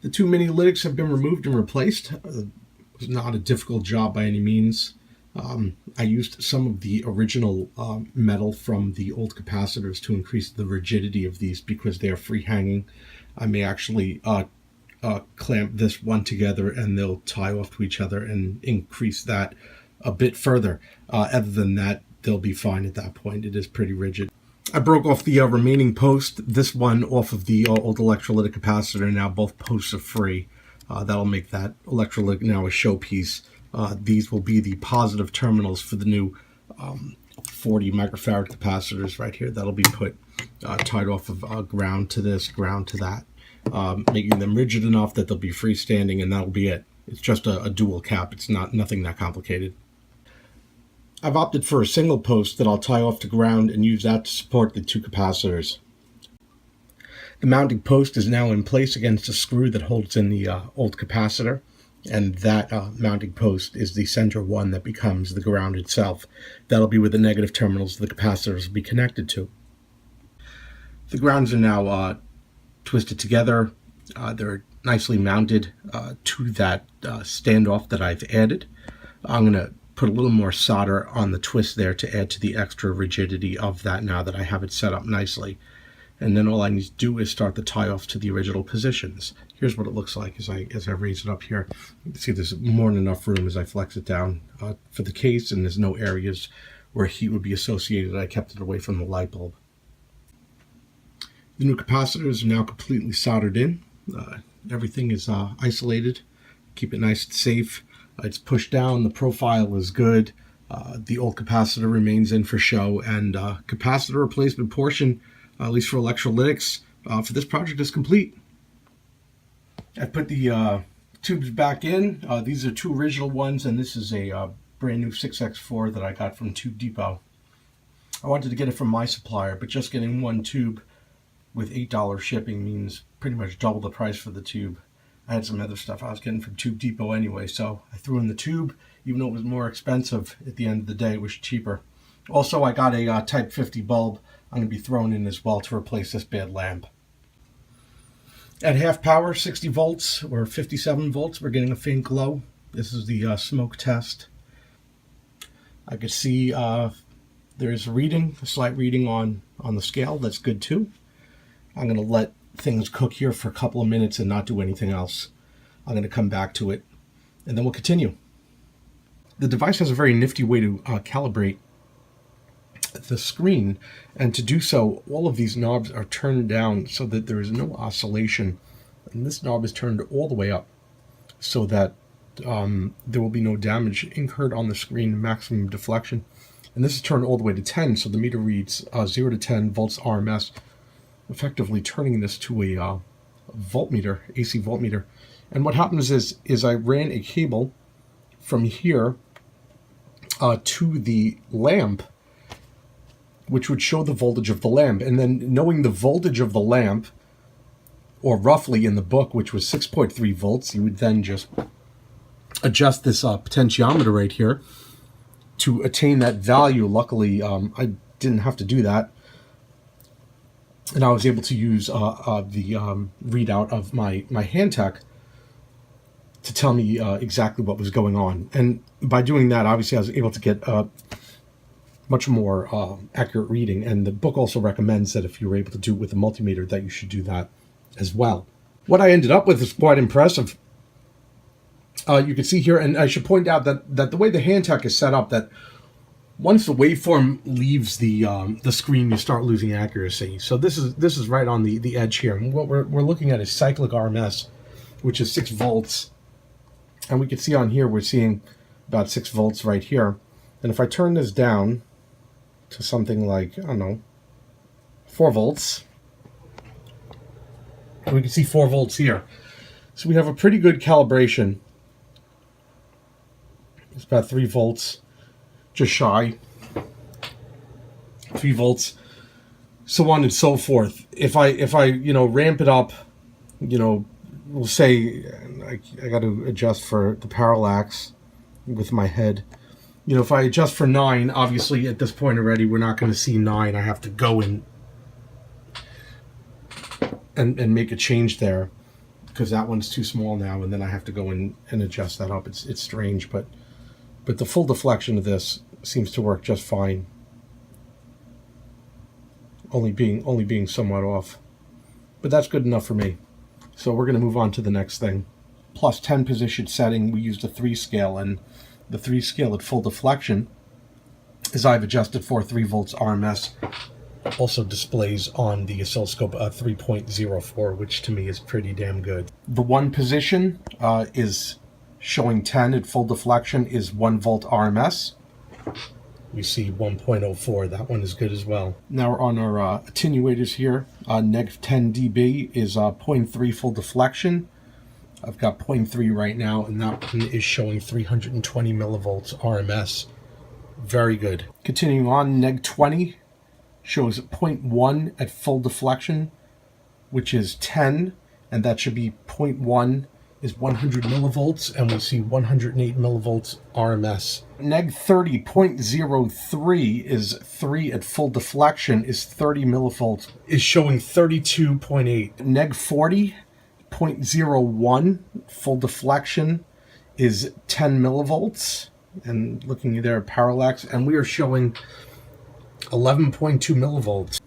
The two mini lytics have been removed and replaced. It was not a difficult job by any means. I used some of the original metal from the old capacitors to increase the rigidity of these because they are free hanging. I may actually clamp this one together and they'll tie off to each other and increase that a bit further. Other than that, they'll be fine at that point. It is pretty rigid. I broke off the remaining post, this one off of the old electrolytic capacitor. Now both posts are free. That'll make that electrolytic now a showpiece. These will be the positive terminals for the new 40 microfarad capacitors right here. That'll be put tied off of ground to this, ground to that, making them rigid enough that they'll be freestanding, and that'll be it. It's just a dual cap. It's nothing that complicated. I've opted for a single post that I'll tie off to ground and use that to support the two capacitors. The mounting post is now in place against a screw that holds in the old capacitor, and that mounting post is the center one that becomes the ground itself. That'll be where the negative terminals of the capacitors will be connected to. The grounds are now twisted together. They're nicely mounted to that standoff that I've added. I'm going to put a little more solder on the twist there to add to the extra rigidity of that now that I have it set up nicely. And then all I need to do is start the tie-offs to the original positions. Here's what it looks like as I raise it up here. You can see there's more than enough room as I flex it down for the case, and there's no areas where heat would be associated. I kept it away from the light bulb. The new capacitors are now completely soldered in. Everything is isolated. Keep it nice and safe. It's pushed down. The profile is good. The old capacitor remains in for show, and capacitor replacement portion, at least for electrolytics, for this project is complete. I put the tubes back in. These are two original ones, and this is a brand new 6x4 that I got from Tube Depot. I wanted to get it from my supplier, but just getting one tube with $8 shipping means pretty much double the price for the tube. I had some other stuff I was getting from Tube Depot anyway, so I threw in the tube. Even though it was more expensive, at the end of the day it was cheaper. Also, I got a Type 50 bulb I'm going to be throwing in as well to replace this bad lamp. At half power, 60 volts or 57 volts, we're getting a faint glow. This is the smoke test. I could see there's a reading, a slight reading on the scale. That's good too. I'm going to let things cook here for a couple of minutes and not do anything else. I'm going to come back to it and then we'll continue. The device has a very nifty way to calibrate the screen, and to do so all of these knobs are turned down so that there is no oscillation, and this knob is turned all the way up so that there will be no damage incurred on the screen, maximum deflection. And this is turned all the way to 10, so the meter reads 0 to 10 volts RMS, effectively turning this to a voltmeter, AC voltmeter. And what happens is I ran a cable from here to the lamp, which would show the voltage of the lamp. And then knowing the voltage of the lamp, or roughly in the book, which was 6.3 volts, you would then just adjust this potentiometer right here to attain that value. Luckily, I didn't have to do that. And I was able to use the readout of my Handtech to tell me exactly what was going on. And by doing that, obviously I was able to get much more accurate reading, and the book also recommends that if you were able to do it with a multimeter, that you should do that as well. What I ended up with is quite impressive. You can see here, and I should point out that the way the Handtech is set up, that once the waveform leaves the screen, you start losing accuracy. So this is right on the edge here. And what we're looking at is cyclic RMS, which is 6 volts, and we can see on here we're seeing about 6 volts right here. And if I turn this down to something like, I don't know, 4 volts, and we can see 4 volts here. So we have a pretty good calibration. It's about 3 volts, just shy. 3 volts, so on and so forth. If I ramp it up, we'll say I got to adjust for the parallax with my head. If I adjust for 9, obviously at this point already we're not going to see 9. I have to go in and make a change there. because that one's too small now, and then I have to go in and adjust that up. It's strange, but the full deflection of this seems to work just fine. Only being somewhat off, but that's good enough for me. So we're going to move on to the next thing. Plus 10 position setting, we used a 3 scale, and the 3 scale at full deflection, as I've adjusted for 3 volts RMS, also displays on the oscilloscope 3.04, which to me is pretty damn good. The 1 position is showing 10 at full deflection is 1 volt RMS. We see 1.04. That one is good as well. Now we're on our attenuators here. Negative 10 dB is 0.3 full deflection. I've got 0.3 right now, and that one is showing 320 millivolts RMS. Very good. Continuing on, neg 20 shows 0.1 at full deflection, which is 10, and that should be 0.1 is 100 millivolts, and we see 108 millivolts RMS. Neg 30, 0.03 is 3 at full deflection is 30 millivolts, is showing 32.8. Neg 40, 0.01 full deflection is 10 millivolts, and looking there at parallax, and we are showing 11.2 millivolts.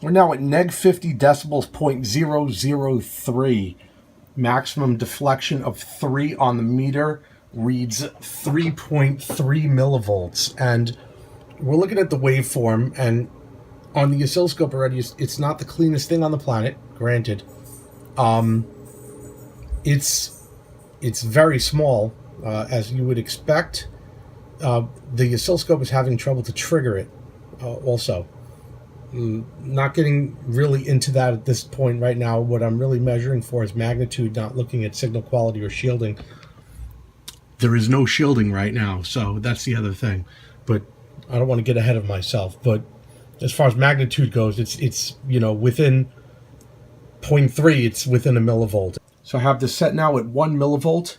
We're now at neg 50 decibels, 0.003. Maximum deflection of 3 on the meter reads 3.3 millivolts. And we're looking at the waveform, and on the oscilloscope already, it's not the cleanest thing on the planet, granted. It's very small, as you would expect. The oscilloscope is having trouble to trigger it also. Not getting really into that at this point right now. What I'm really measuring for is magnitude, not looking at signal quality or shielding. There is no shielding right now, so that's the other thing. But I don't want to get ahead of myself. But as far as magnitude goes, it's you know, within 0.3, it's within a millivolt. So I have this set now at 1 millivolt,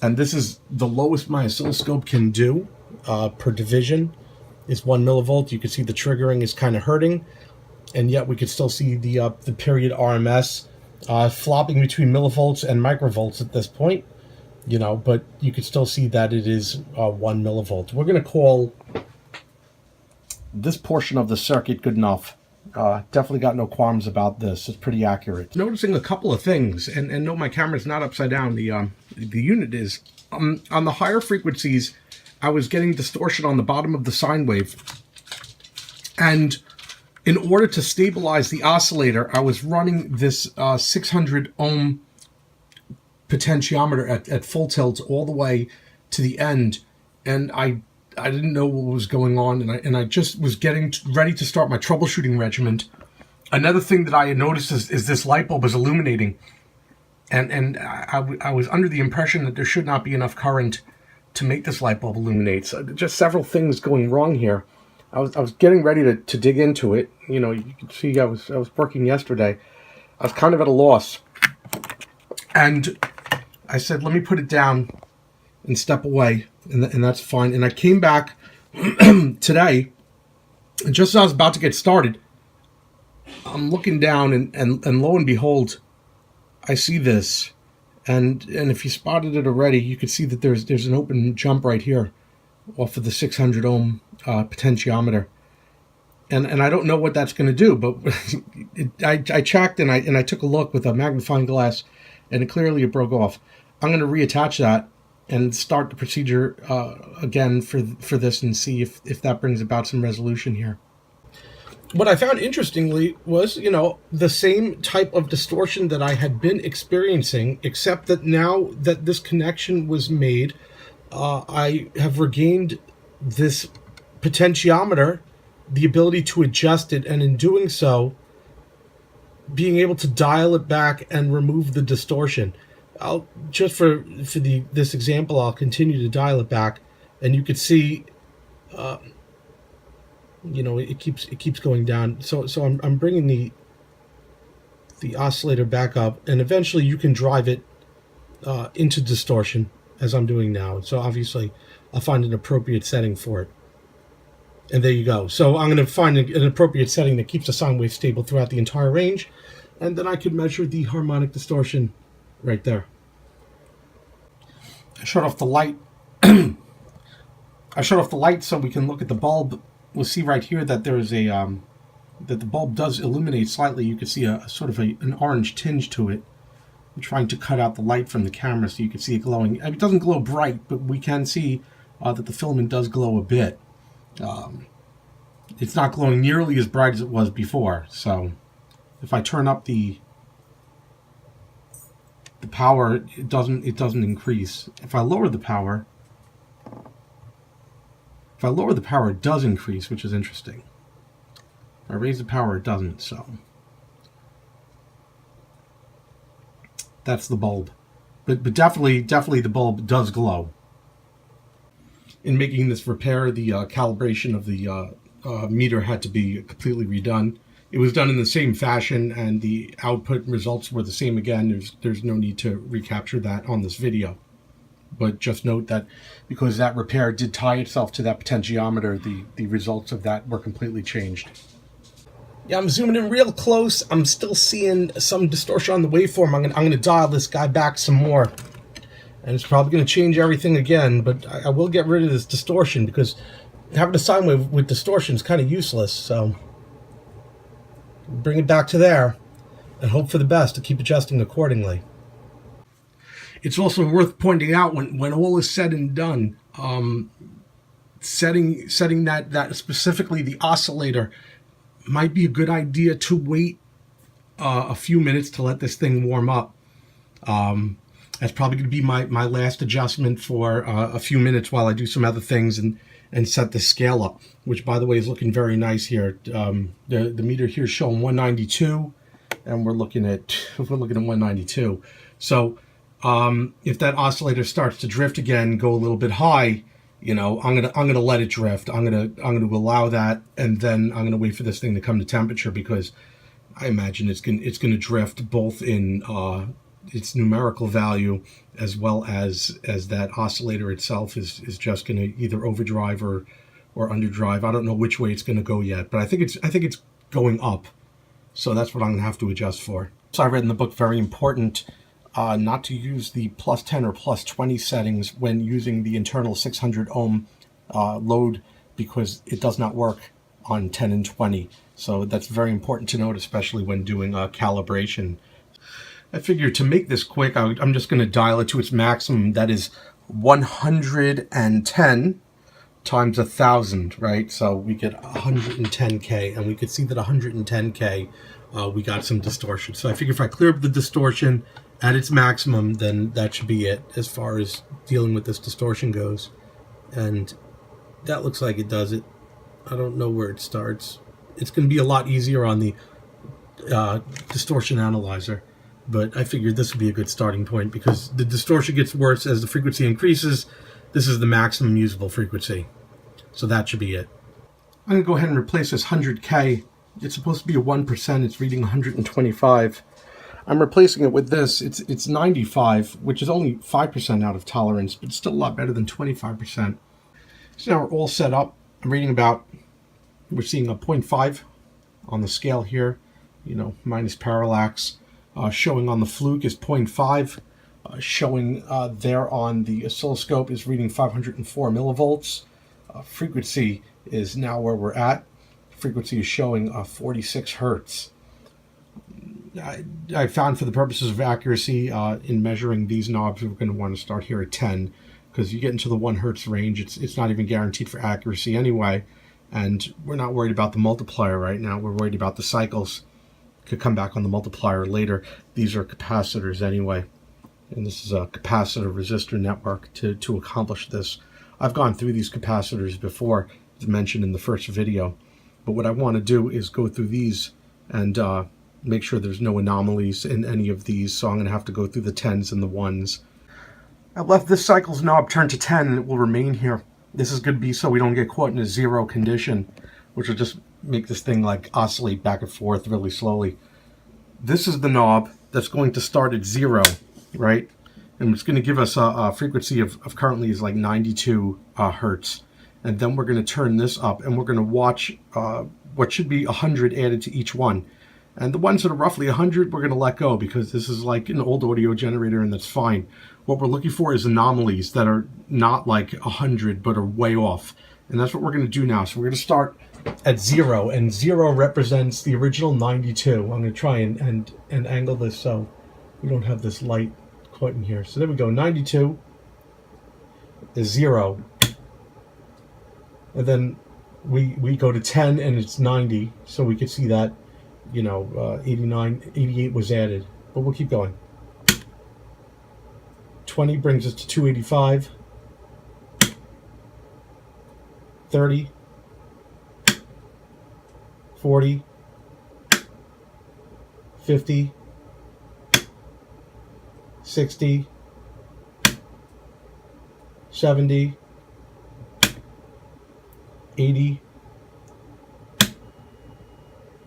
and this is the lowest my oscilloscope can do per division. Is 1 millivolt. You can see the triggering is kind of hurting, and yet we could still see the period RMS flopping between millivolts and microvolts at this point, you know, but you could still see that it is 1 millivolt. We're going to call this portion of the circuit good enough. Definitely got no qualms about this. It's pretty accurate. Noticing a couple of things, and no, my camera's not upside down. The unit is. On the higher frequencies, I was getting distortion on the bottom of the sine wave, and in order to stabilize the oscillator, I was running this 600 ohm potentiometer at full tilt all the way to the end, and I didn't know what was going on, and I just was getting ready to start my troubleshooting regimen. Another thing that I had noticed is this light bulb is illuminating, and I was under the impression that there should not be enough current to make this light bulb illuminate. So just several things going wrong here. I was getting ready to dig into it. You know, you can see I was working yesterday. I was kind of at a loss, and I said, let me put it down and step away, and that's fine. And I came back today, and just as I was about to get started, I'm looking down, and lo and behold, I see this. And if you spotted it already, you could see that there's an open jump right here off of the 600 ohm potentiometer, and I don't know what that's going to do, but I checked and I took a look with a magnifying glass, and it broke off. I'm going to reattach that and start the procedure again for this and see if that brings about some resolution here. What I found interestingly was, you know, the same type of distortion that I had been experiencing, except that now that this connection was made, I have regained this potentiometer, the ability to adjust it, and in doing so, being able to dial it back and remove the distortion. I'll just for this example, I'll continue to dial it back, and you could see. You know, it keeps going down. So I'm bringing the oscillator back up, and eventually you can drive it into distortion as I'm doing now. So obviously I'll find an appropriate setting for it. And there you go. So I'm going to find an appropriate setting that keeps the sine wave stable throughout the entire range, and then I could measure the harmonic distortion right there. I shut off the light. I shut off the light so we can look at the bulb. We'll see right here that there is a that the bulb does illuminate slightly. You can see a sort of an orange tinge to it. I'm trying to cut out the light from the camera so you can see it glowing. It doesn't glow bright, but we can see that the filament does glow a bit. It's not glowing nearly as bright as it was before. So if I turn up the power, it doesn't increase. If I lower the power, it does increase, which is interesting. If I raise the power, it doesn't. So that's the bulb. But definitely the bulb does glow. In making this repair, the calibration of the meter had to be completely redone. It was done in the same fashion, and the output results were the same again. There's no need to recapture that on this video. But just note that because that repair did tie itself to that potentiometer, the results of that were completely changed. Yeah, I'm zooming in real close. I'm still seeing some distortion on the waveform. I'm gonna dial this guy back some more. And it's probably going to change everything again, but I will get rid of this distortion because having a sine wave with distortion is kind of useless. So bring it back to there and hope for the best to keep adjusting accordingly. It's also worth pointing out when all is said and done, setting that specifically the oscillator might be a good idea to wait a few minutes to let this thing warm up. That's probably going to be my last adjustment for a few minutes while I do some other things and set the scale up, which by the way is looking very nice here. The meter here is showing 192, and we're looking at 192. So if that oscillator starts to drift again, go a little bit high, you know, I'm gonna let it drift. I'm gonna allow that, and then I'm gonna wait for this thing to come to temperature, because I imagine it's gonna drift both in its numerical value as well as that oscillator itself is just going to either overdrive or underdrive. I don't know which way it's going to go yet, but I think it's going up. So that's what I'm going to have to adjust for. So I read in the book, very important not to use the +10 or +20 settings when using the internal 600 ohm load, because it does not work on 10 and 20. So that's very important to note, especially when doing calibration. I figured to make this quick, I'm just going to dial it to its maximum. That is 110 times 1,000, right? So we get 110K, and we could see that 110K, we got some distortion. So I figure if I clear up the distortion at its maximum, then that should be it as far as dealing with this distortion goes. And that looks like it does it. I don't know where it starts. It's going to be a lot easier on the distortion analyzer. But I figured this would be a good starting point, because the distortion gets worse as the frequency increases. This is the maximum usable frequency. So that should be it. I'm going to go ahead and replace this 100K. It's supposed to be a 1%. It's reading 125. I'm replacing it with this. It's 95, which is only 5% out of tolerance, but it's still a lot better than 25%. So now we're all set up. I'm reading we're seeing a 0.5 on the scale here, you know, minus parallax. Showing on the fluke is 0.5. Showing there on the oscilloscope is reading 504 millivolts. Frequency is now where we're at. Frequency is showing 46 hertz. I found for the purposes of accuracy in measuring these knobs, we're going to want to start here at 10, because you get into the 1 hertz range, it's not even guaranteed for accuracy anyway. And we're not worried about the multiplier right now. We're worried about the cycles. Could come back on the multiplier later. These are capacitors anyway, and this is a capacitor resistor network to accomplish this. I've gone through these capacitors before, as mentioned in the first video, but what I want to do is go through these and make sure there's no anomalies in any of these, so I'm going to have to go through the 10s and the 1s. I've left this cycle's knob turned to 10, and it will remain here. This is going to be so we don't get caught in a zero condition, which will just make this thing like oscillate back and forth really slowly. This is the knob that's going to start at 0, right? And it's going to give us a frequency of currently is like 92 hertz. And then we're going to turn this up, and we're going to watch what should be 100 added to each one. And the ones that are roughly 100, we're going to let go because this is like an old audio generator and that's fine. What we're looking for is anomalies that are not like 100 but are way off. And that's what we're going to do now. So we're going to start at 0, and 0 represents the original 92. I'm going to try and angle this so we don't have this light caught in here. So there we go. 92 is 0. And then we go to 10 and it's 90. So we could see that, you know, 89, 88 was added. But we'll keep going. 20 brings us to 285. 30. 40. 50. 60. 70. 80.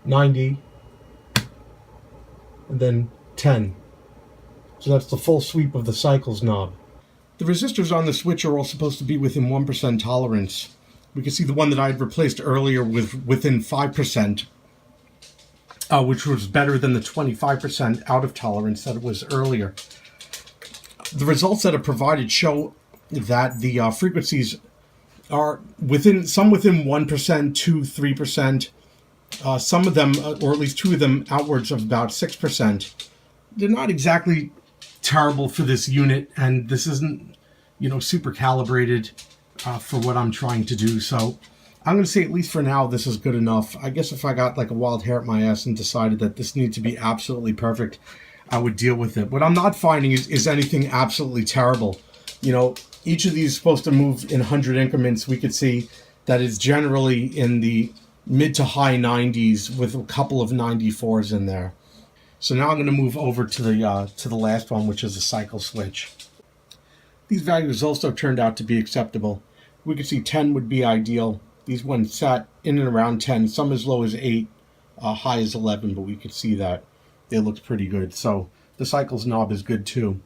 90. And then 10. So that's the full sweep of the cycles knob. The resistors on the switch are all supposed to be within 1% tolerance. We can see the one that I had replaced earlier with within 5%, which was better than the 25% out of tolerance that it was earlier. The results that are provided show that the frequencies are within 1%, 2, 3%. Some of them, or at least 2 of them, outwards of about 6%. They're not exactly terrible for this unit, and this isn't, you know, super calibrated for what I'm trying to do. So I'm going to say, at least for now, this is good enough. I guess if I got like a wild hair at my ass and decided that this needs to be absolutely perfect, I would deal with it. What I'm not finding is anything absolutely terrible. You know, each of these is supposed to move in 100 increments. We could see that it's generally in the mid to high 90s with a couple of 94s in there. So now I'm going to move over to the last one, which is a cycle switch. These values also turned out to be acceptable. We could see 10 would be ideal. These ones sat in and around 10, some as low as 8, high as 11, but we could see that they looked pretty good. So the cycles knob is good too.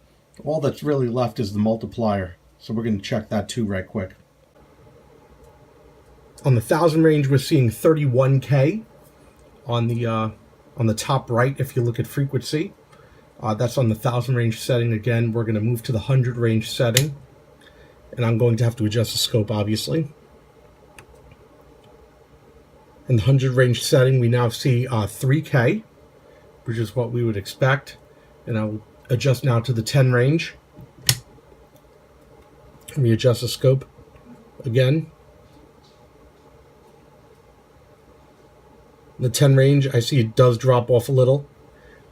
All that's really left is the multiplier. So we're going to check that too right quick. On the 1000 range, we're seeing 31K on the top right. If you look at frequency, that's on the 1000 range setting. Again, we're going to move to the 100 range setting, and I'm going to have to adjust the scope, obviously. In the 100 range setting, we now see 3K, which is what we would expect. And I'll adjust now to the 10 range. Let me adjust the scope again. The 10 range, I see it does drop off a little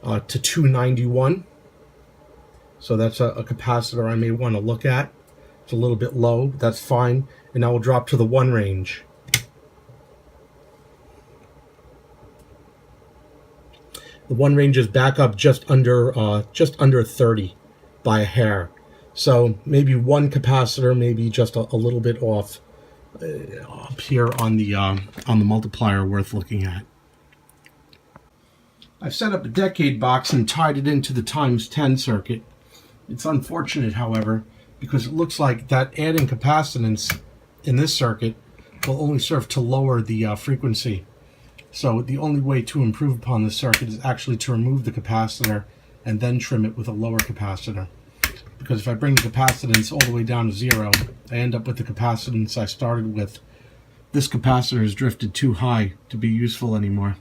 to 291. So that's a capacitor I may want to look at. It's a little bit low, but that's fine. And now we'll drop to the 1 range. The 1 range is back up just under 30 by a hair. So maybe 1 capacitor, maybe just a little bit off up here on the multiplier worth looking at. I've set up a decade box and tied it into the ×10 circuit. It's unfortunate, however, because it looks like that adding capacitance in this circuit will only serve to lower the frequency. So the only way to improve upon this circuit is actually to remove the capacitor and then trim it with a lower capacitor. Because if I bring the capacitance all the way down to 0, I end up with the capacitance I started with. This capacitor has drifted too high to be useful anymore.